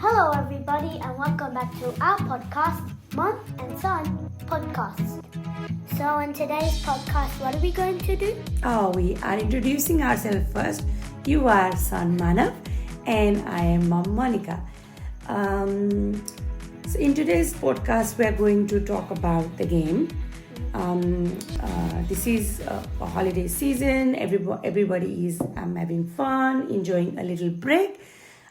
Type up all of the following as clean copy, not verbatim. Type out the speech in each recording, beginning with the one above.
Hello everybody and welcome back to our podcast, Mom and Son Podcast. So in today's podcast, what are we going to do? We are introducing ourselves first. You are son Manav and I am mom Monika. So in today's podcast, we are going to talk about the game. This is a holiday season. Everybody is having fun, enjoying a little break.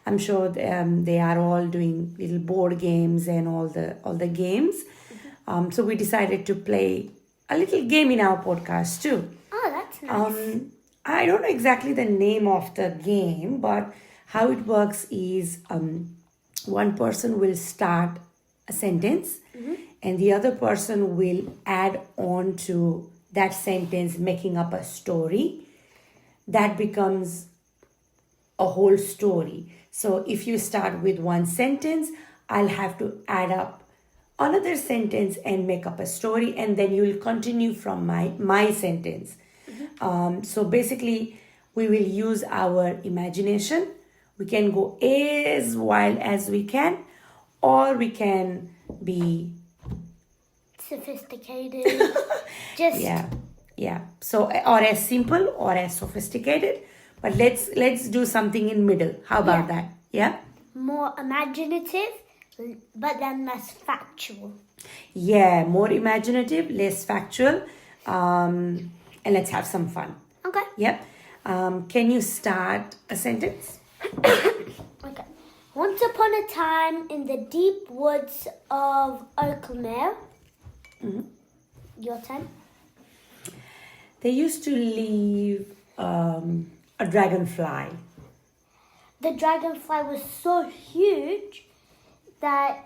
I'm sure they are all doing little board games and all the games. So we decided to play a little game in our podcast too. Oh, that's nice. I don't know exactly the name of the game, but how it works is one person will start a sentence and the other person will add on to that sentence, making up a story. That becomes a whole story. So if you start with one sentence, I'll have to add up another sentence and make up a story, and then you will continue from my sentence. So basically, we will use our imagination. We can go as wild as we can, or we can be Sophisticated. yeah. So or as simple or as sophisticated. But let's do something in middle. How about that? Yeah? More imaginative, but then less factual. Yeah, more imaginative, less factual. And let's have some fun. Okay. Yep. Can you start a sentence? Okay. Once upon a time in the deep woods of Oaklemere. Your turn. They used to live a dragonfly. The dragonfly was so huge that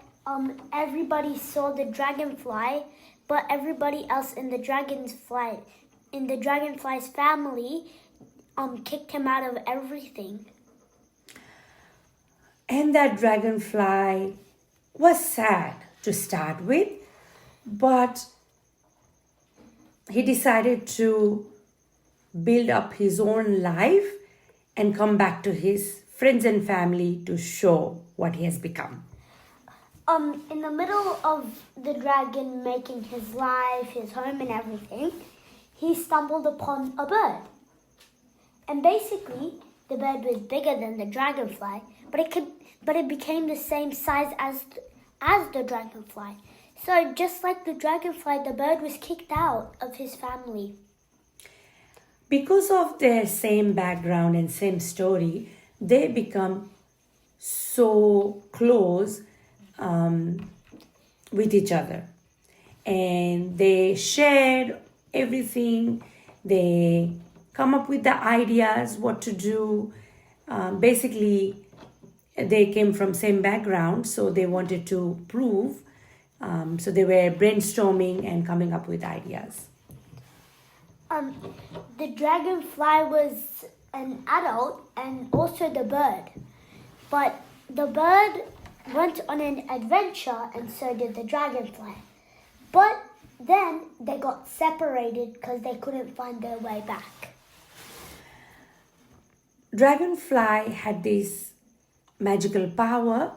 everybody saw the dragonfly, but everybody else in the dragonfly's family kicked him out of everything. And that dragonfly was sad to start with, but he decided to build up his own life and come back to his friends and family to show what he has become. In the middle of the dragon making his life, his home and everything, he stumbled upon a bird. And basically, the bird was bigger than the dragonfly, but it became the same size as the dragonfly. So just like the dragonfly, the bird was kicked out of his family. Because of their same background and same story, they become so close with each other. And they shared everything. They come up with the ideas, what to do. Basically, they came from same background, so they wanted to prove. So they were brainstorming and coming up with ideas. The dragonfly was an adult and also the bird. But the bird went on an adventure and so did the dragonfly. But then they got separated because they couldn't find their way back. Dragonfly had this magical power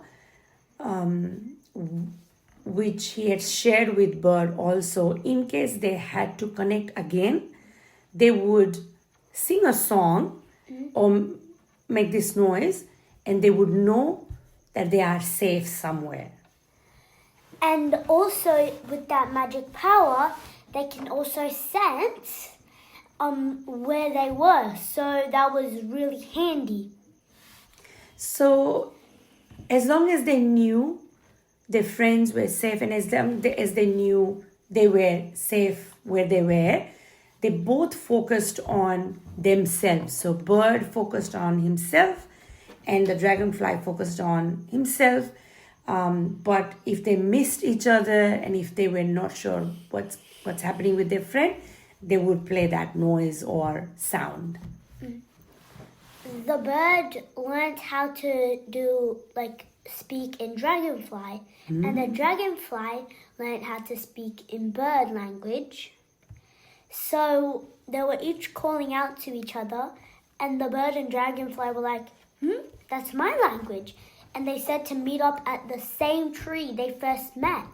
which he had shared with bird also. In case they had to connect again, they would sing a song or make this noise, and they would know that they are safe somewhere. And also with that magic power, they can also sense where they were. So that was really handy. So as long as they knew their friends were safe, and as they knew they were safe where they were, they both focused on themselves. So bird focused on himself and the dragonfly focused on himself. But if they missed each other and if they were not sure what's happening with their friend, they would play that noise or sound. The bird learned how to speak in dragonfly, and the dragonfly learned how to speak in bird language. So they were each calling out to each other, and the bird and dragonfly were like, that's my language. and they said to meet up at the same tree they first met.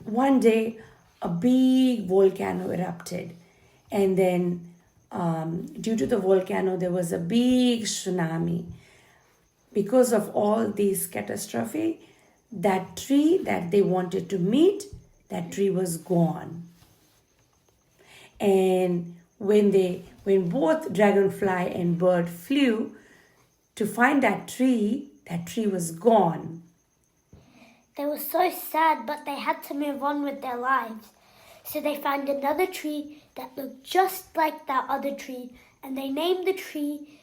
One day, a big volcano erupted, and then due to the volcano, there was a big tsunami. Because of all this catastrophe, that tree that they wanted to meet, that tree was gone. And when both dragonfly and bird flew to find that tree was gone. They were so sad, but they had to move on with their lives. So they found another tree that looked just like that other tree, and they named the tree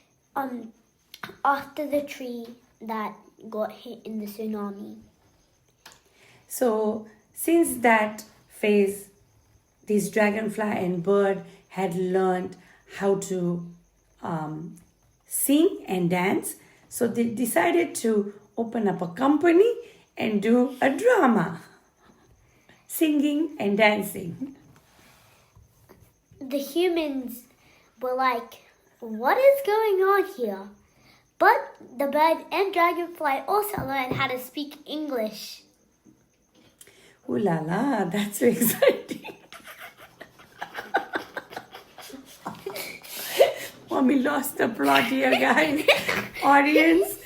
after the tree that got hit in the tsunami. So since that phase, this dragonfly and bird had learned how to sing and dance. So they decided to open up a company and do a drama, singing and dancing. The humans were like, what is going on here? But the bird and dragonfly also learned how to speak English. Ooh la la, that's so exciting. Mommy lost the plot here, guys. Audience,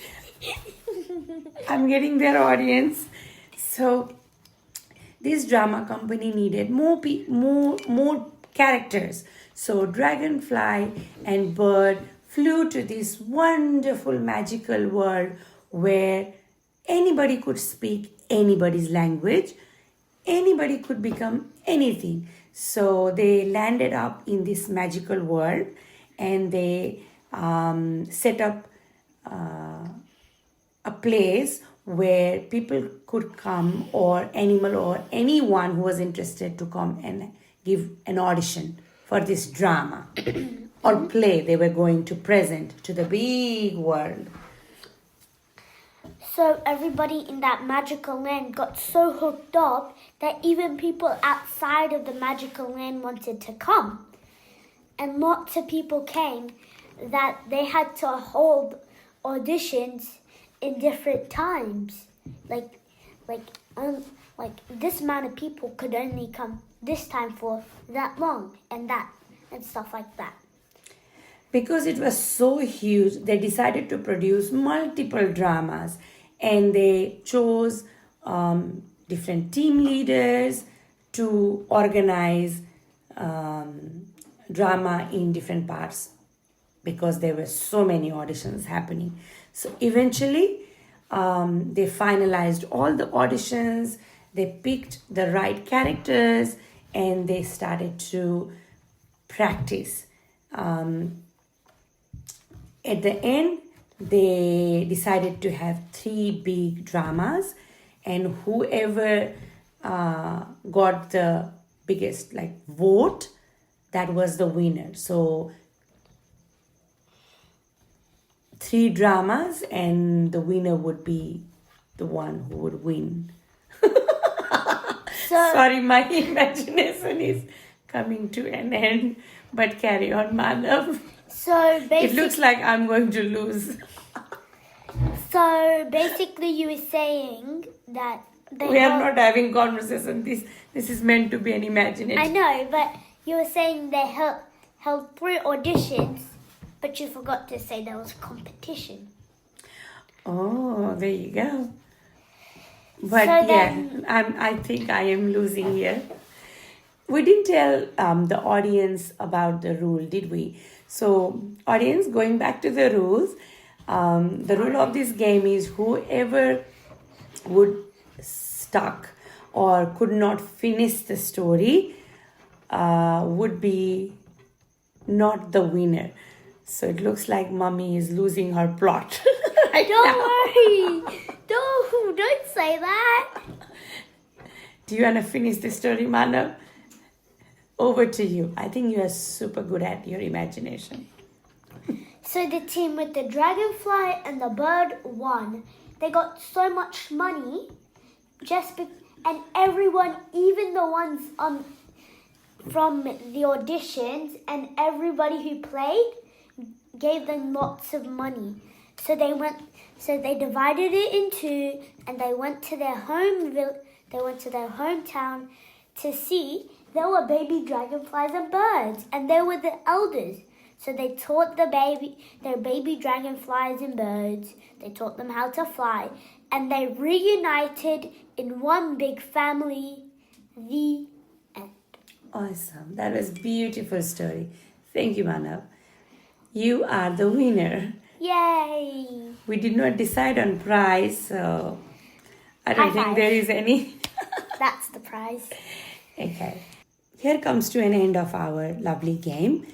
I'm getting their audience. So this drama company needed more characters. So dragonfly and bird flew to this wonderful magical world where anybody could speak anybody's language. Anybody could become anything. So they landed up in this magical world, and they set up a place where people could come, or animal or anyone who was interested to come and give an audition for this drama or play they were going to present to the big world. So everybody in that magical land got so hooked up that even people outside of the magical land wanted to come. And lots of people came that they had to hold auditions in different times. Like this amount of people could only come this time for that long and stuff like that. Because it was so huge, they decided to produce multiple dramas, and they chose different team leaders to organize drama in different parts, because there were so many auditions happening. So eventually they finalized all the auditions, they picked the right characters, and they started to practice. At the end, they decided to have 3 big dramas, and whoever got the biggest vote, that was the winner. So 3 dramas, and the winner would be the one who would win. Sorry, my imagination is coming to an end, but carry on, Manav. So It looks like I'm going to lose. So basically, you were saying that We are not having conversation. This is meant to be an imagination. I know, but you were saying they held 3 auditions, but you forgot to say there was a competition. Oh, there you go. But So then- I think I am losing here. We didn't tell the audience about the rule, did we? So, audience, going back to the rules, the rule of this game is whoever would stuck or could not finish the story would be not the winner. So it looks like Mummy is losing her plot. Don't worry. Don't say that. Do you want to finish the story, Manav? Over to you. I think you are super good at your imagination. So the team with the dragonfly and the bird won. They got so much money, and everyone, even the ones from the auditions and everybody who played, gave them lots of money. So they divided it in two, and they went to their hometown to see. There were baby dragonflies and birds, and they were the elders. So they taught their baby dragonflies and birds. They taught them how to fly, and they reunited in one big family. The end. Awesome. That was beautiful story. Thank you, Manav. You are the winner. Yay! We did not decide on prize, so I don't High think five. there is any. That's the prize. Okay. Here comes to an end of our lovely game.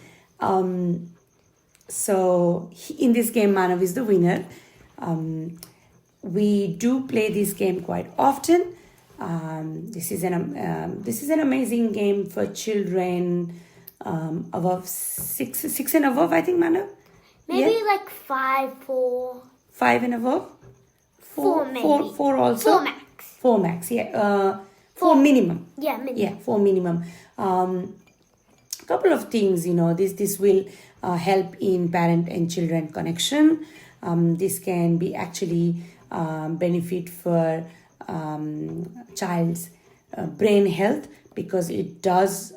So in this game, Manav is the winner. We do play this game quite often. This is an amazing game for children above six and above, I think, Manav. Maybe like 5, 4. 5 and above. Four maybe. Four also. 4 max. 4 max. Yeah. 4 minimum. Yeah, minimum. Yeah, 4 minimum. Couple of things, this will help in parent and children connection. This can be actually benefit for child's brain health, because it does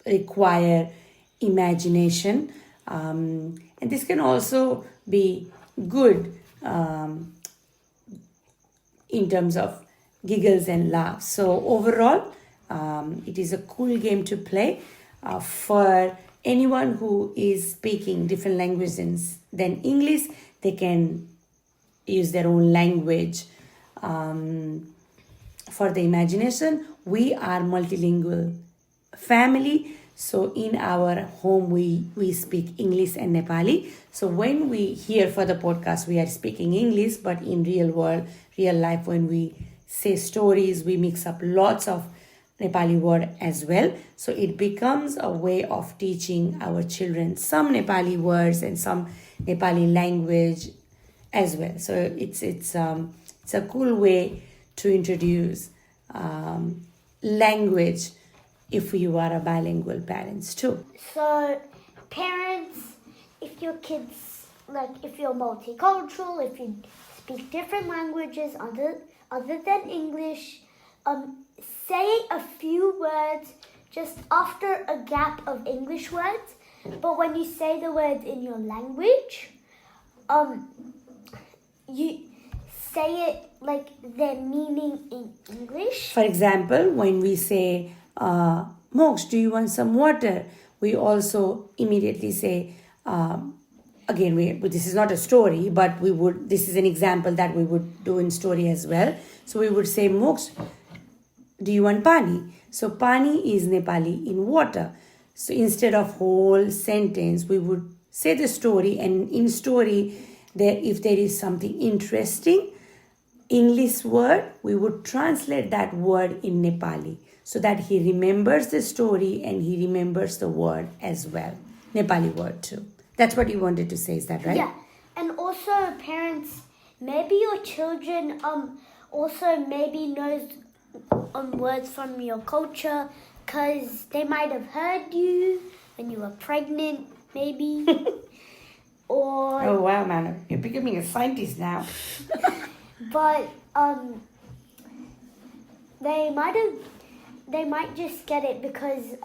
require imagination, and this can also be good in terms of giggles and laughs. So overall, it is a cool game to play for anyone who is speaking different languages than English. They can use their own language for the imagination. We are multilingual family, so in our home we speak English and Nepali. So when we here for the podcast, we are speaking English, but in real life, when we say stories, we mix up lots of Nepali word as well. So it becomes a way of teaching our children some Nepali words and some Nepali language as well. So it's a cool way to introduce language if you are a bilingual parents too. So parents, if your kids, if you're multicultural, if you speak different languages other than English, say a few words just after a gap of English words, but when you say the words in your language, you say it like their meaning in English. For example, when we say, Mox, do you want some water? We also immediately say, this is not a story, but this is an example that we would do in story as well. So we would say, Mox, do you want pani? So pani is Nepali in water. So instead of whole sentence, we would say the story, and in story, if there is something interesting English word, we would translate that word in Nepali so that he remembers the story and he remembers the word as well. Nepali word too. That's what you wanted to say, is that right? Yeah. And also parents, maybe your children also maybe knows words from your culture, because they might have heard you when you were pregnant, maybe. Or oh wow, man, you're becoming a scientist now. but they might just get it because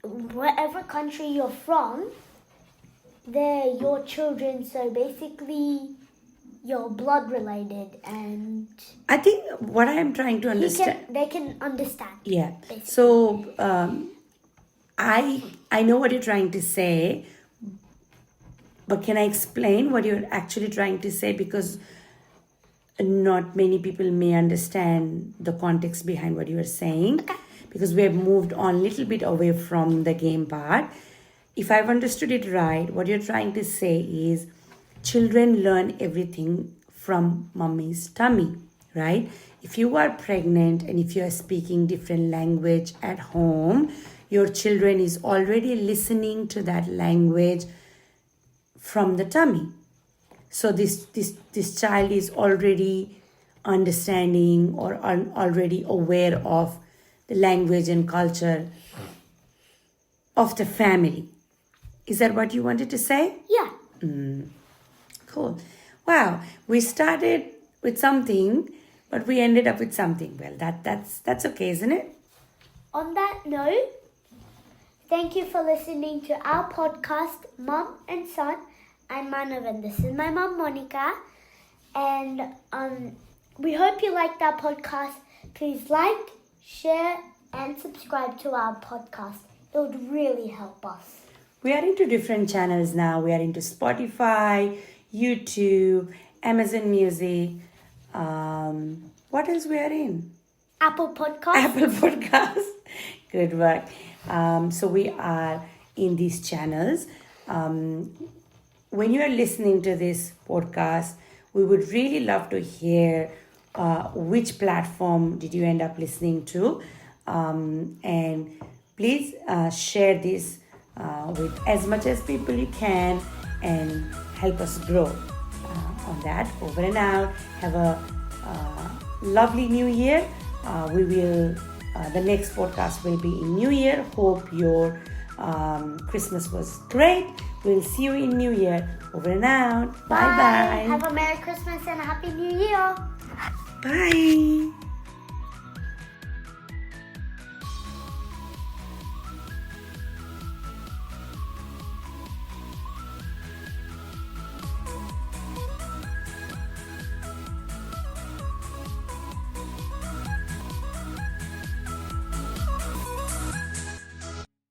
whatever country you're from, they're your children, so basically you're blood related, and I think what I am trying to understand, they can understand. Yeah. Basically. So I know what you're trying to say, but can I explain what you're actually trying to say? Because not many people may understand the context behind what you are saying. Okay. Because we have moved on a little bit away from the game part. If I've understood it right, what you're trying to say is children learn everything from mommy's tummy, right? If you are pregnant and if you are speaking different language at home, your children is already listening to that language from the tummy. So this child is already understanding or already aware of the language and culture of the family. Is that what you wanted to say? Yeah. Cool. Wow. We started with something, but we ended up with something. Well, that's okay, isn't it? On that note, thank you for listening to our podcast, Mum and Son. I'm Manav and this is my mum, Monika. And we hope you liked our podcast. Please like, share, and subscribe to our podcast. It would really help us. We are into different channels now. We are into Spotify, YouTube, Amazon Music. What else we are in? Apple Podcast. Apple Podcast. Good work. So we are in these channels. When you are listening to this podcast, we would really love to hear which platform did you end up listening to. And please share this with as much as people you can and help us grow on that. Over and out. Have a lovely new year. The next podcast will be in New Year. Hope your Christmas was great. We'll see you in New Year. Over and out. Bye bye. Have a Merry Christmas and a Happy New Year. Bye.